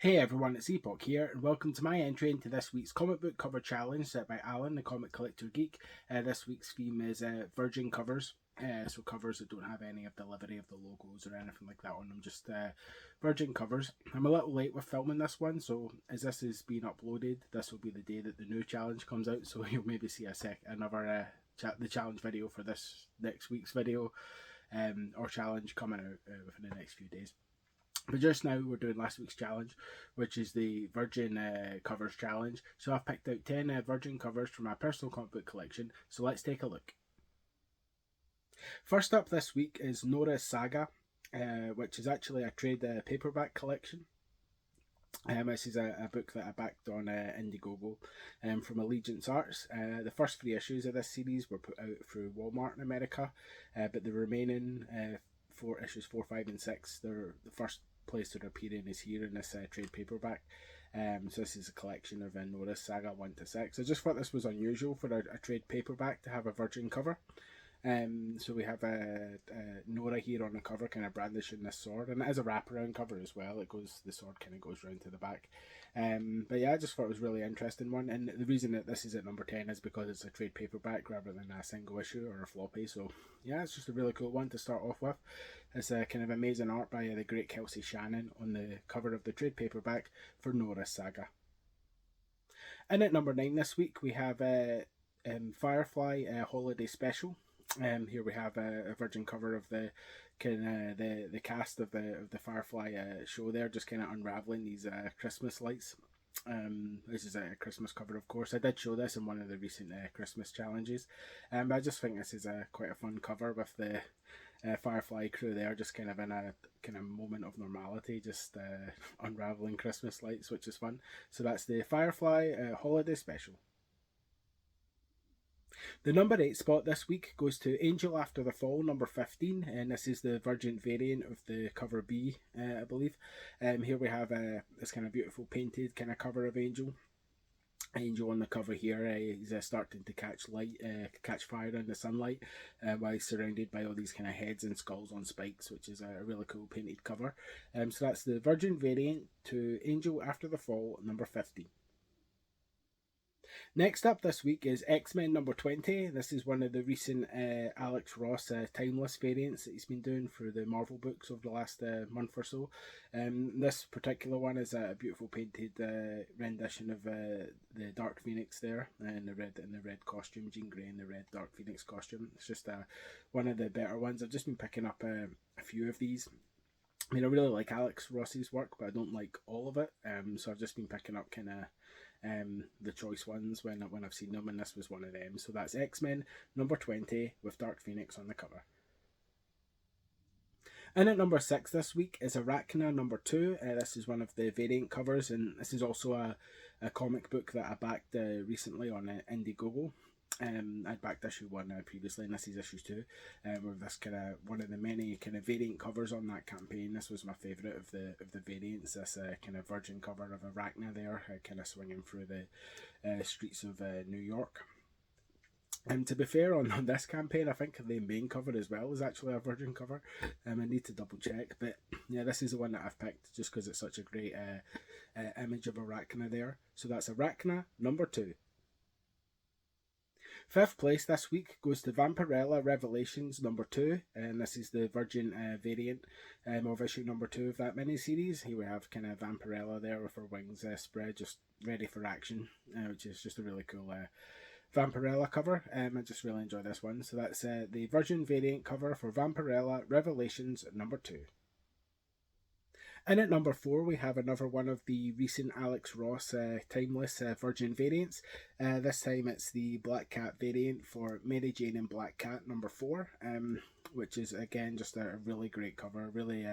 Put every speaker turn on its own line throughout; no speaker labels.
Hey everyone, it's Epoch here, and welcome to my entry into this week's comic book cover challenge set by Alan, the comic collector Geek. This week's theme is virgin covers, so covers that don't have any of the livery of the logos or anything like that on them, just virgin covers. I'm a little late with filming this one, so as this is being uploaded, this will be the day that the new challenge comes out, so you'll maybe see another the challenge video for this next week's video or challenge coming out within the next few days. But just now we're doing last week's challenge, which is the Virgin Covers Challenge. So I've picked out 10 Virgin covers from my personal comic book collection, so let's take a look. First up this week is Nora's Saga, which is actually a trade paperback collection. This is a book that I backed on Indiegogo from Allegiance Arts. The first 3 issues of this series were put out through Walmart in America, but the remaining 4 issues, 4, 5, and 6, they're the first place they're appearing is here in this trade paperback. So this is a collection of Nora's Saga 1 to 6. I just thought this was unusual for a trade paperback to have a virgin cover. So we have Nora here on the cover, kind of brandishing this sword, and it is a wraparound cover as well. The sword kind of goes round to the back. But yeah, I just thought it was a really interesting one, and the reason that this is at number 10 is because it's a trade paperback rather than a single issue or a floppy. So yeah, it's just a really cool one to start off with. It's a kind of amazing art by the great Kelsey Shannon on the cover of the trade paperback for Nora's Saga. And at number 9 this week we have Firefly Holiday Special. Here we have a virgin cover of the the cast of the Firefly show. There, just kind of unraveling these Christmas lights. This is a Christmas cover, of course. I did show this in one of the recent Christmas challenges, but I just think this is quite a fun cover with the Firefly crew there, just kind of in a kind of moment of normality, just unraveling Christmas lights, which is fun. So that's the Firefly Holiday Special. The number 8 spot this week goes to Angel After the Fall, number 15, and this is the Virgin variant of the cover B, I believe. Here we have this kind of beautiful painted kind of cover of Angel. Angel on the cover here, he's starting to catch fire in the sunlight while he's surrounded by all these kind of heads and skulls on spikes, which is a really cool painted cover. So that's the Virgin variant to Angel After the Fall, number 15. Next up this week is X-Men number 20. This is one of the recent Alex Ross timeless variants that he's been doing for the Marvel books over the last month or so. This particular one is a beautiful painted rendition of the Dark Phoenix there in the red costume, Jean Grey in the red Dark Phoenix costume. It's just one of the better ones. I've just been picking up a few of these. I mean, I really like Alex Ross's work, but I don't like all of it. So I've just been picking up kind of the choice ones when I've seen them, and this was one of them. So that's X-Men number 20 with Dark Phoenix on the cover. And at number 6 this week is Arachna number 2. This is one of the variant covers, and this is also a comic book that I backed recently on Indiegogo. I'd backed issue 1 previously, and this is issue 2. With this kind of one of the many kind of variant covers on that campaign. This was my favourite of the variants. This kind of virgin cover of Arachna there, kind of swinging through the streets of New York. And to be fair, on this campaign, I think the main cover as well is actually a virgin cover. I need to double check, but yeah, this is the one that I've picked just because it's such a great image of Arachna there. So that's Arachna number 2. 5th place this week goes to Vampirella Revelations number 2, and this is the Virgin variant of issue number 2 of that miniseries. Here we have kind of Vampirella there with her wings spread, just ready for action, which is just a really cool Vampirella cover. I just really enjoy this one. So that's the Virgin variant cover for Vampirella Revelations number 2. And at number 4, we have another one of the recent Alex Ross timeless Virgin variants. This time it's the Black Cat variant for Mary Jane and Black Cat number 4, which is again just a really great cover, really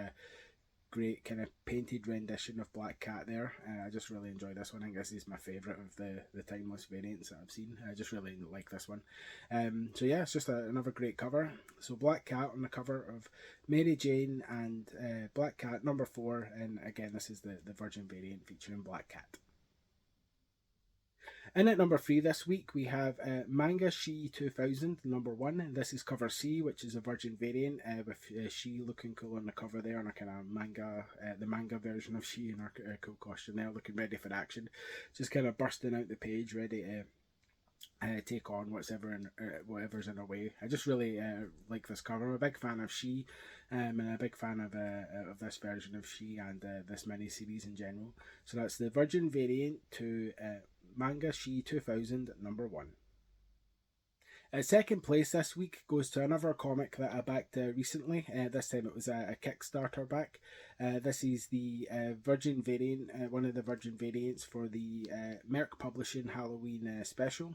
great kind of painted rendition of Black Cat there. I just really enjoy this one. I think this is my favourite of the timeless variants that I've seen. I just really like this one. So yeah, it's just another great cover. So Black Cat on the cover of Mary Jane and Black Cat number 4, and again this is the Virgin variant featuring Black Cat. And at number 3 this week, we have Manga She 2000, number 1. And this is cover C, which is a Virgin variant with She looking cool on the cover there, and a kind of manga, the manga version of She in her cool costume there, looking ready for action. Just kind of bursting out the page, ready to take on whatever's in her way. I just really like this cover. I'm a big fan of She, and a big fan of this version of She and this mini series in general. So that's the Virgin variant to Manga She 2000, number 1. Second place this week goes to another comic that I backed recently. This time it was a Kickstarter back. This is the Virgin variant, one of the Virgin variants for the Merck Publishing Halloween special.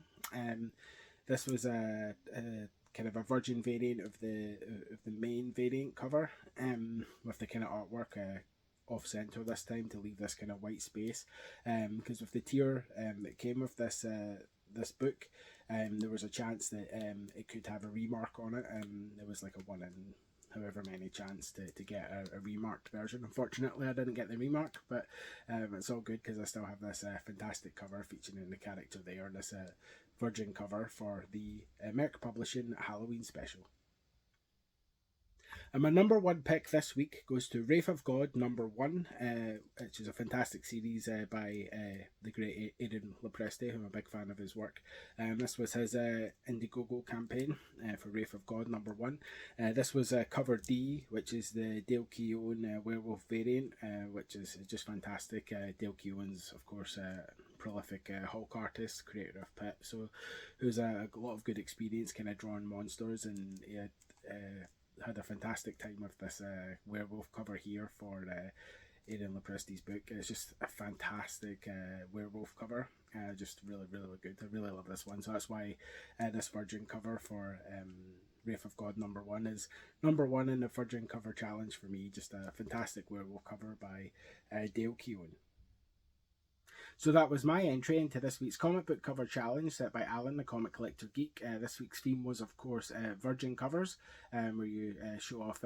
This was a kind of a Virgin variant of the main variant cover, with the kind of artwork off center this time to leave this kind of white space, because with the tier that came with this book, there was a chance that it could have a remark on it. There was like a 1 in however many chance to get a remarked version. Unfortunately, I didn't get the remark, but it's all good because I still have this fantastic cover featuring the character there, this Virgin cover for the Merck Publishing Halloween special. And my number 1 pick this week goes to Wraith of God number 1, which is a fantastic series by the great Aidan Lepresti, who I'm a big fan of his work. This was his Indiegogo campaign for Wraith of God number 1. This was cover D, which is the Dale Keown werewolf variant, which is just fantastic. Dale Keown's, of course, prolific Hulk artist, creator of Pip, so who's a lot of good experience kind of drawing monsters, and had a fantastic time with this werewolf cover here for Aidan Lepresti's book. It's just a fantastic werewolf cover, just really good. I really love this one, so that's why this Virgin cover for Wraith of God number 1 is number 1 in the Virgin cover challenge for me. Just a fantastic werewolf cover by Dale Keown. So that was my entry into this week's comic book cover challenge set by Alan, the comic collector geek. This week's theme was, of course, Virgin covers, where you show off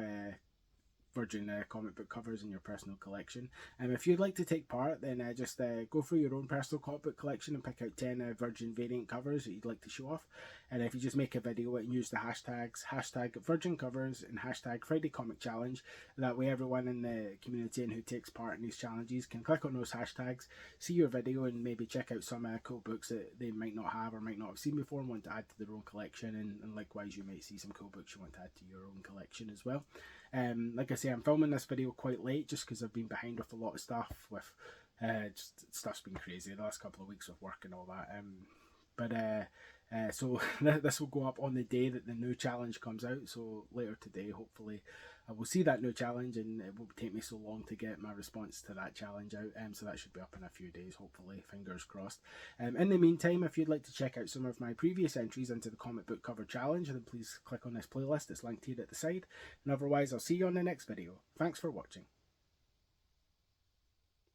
Virgin comic book covers in your personal collection. If you'd like to take part, then just go through your own personal comic book collection and pick out 10 Virgin variant covers that you'd like to show off. And if you just make a video and use the hashtags #Virgin covers and #Friday Comic Challenge, that way everyone in the community and who takes part in these challenges can click on those hashtags, see your video, and maybe check out some cool books that they might not have or might not have seen before and want to add to their own collection. And likewise, you might see some cool books you want to add to your own collection as well. Like I say, I'm filming this video quite late just because I've been behind with a lot of stuff. With just stuff's been crazy the last couple of weeks with work and all that. So this will go up on the day that the new challenge comes out. So later today, hopefully, I will see that new challenge, and it won't take me so long to get my response to that challenge out. So that should be up in a few days, hopefully, fingers crossed. In the meantime, if you'd like to check out some of my previous entries into the comic book cover challenge, then please click on this playlist. It's linked here at the side. And otherwise, I'll see you on the next video. Thanks for watching.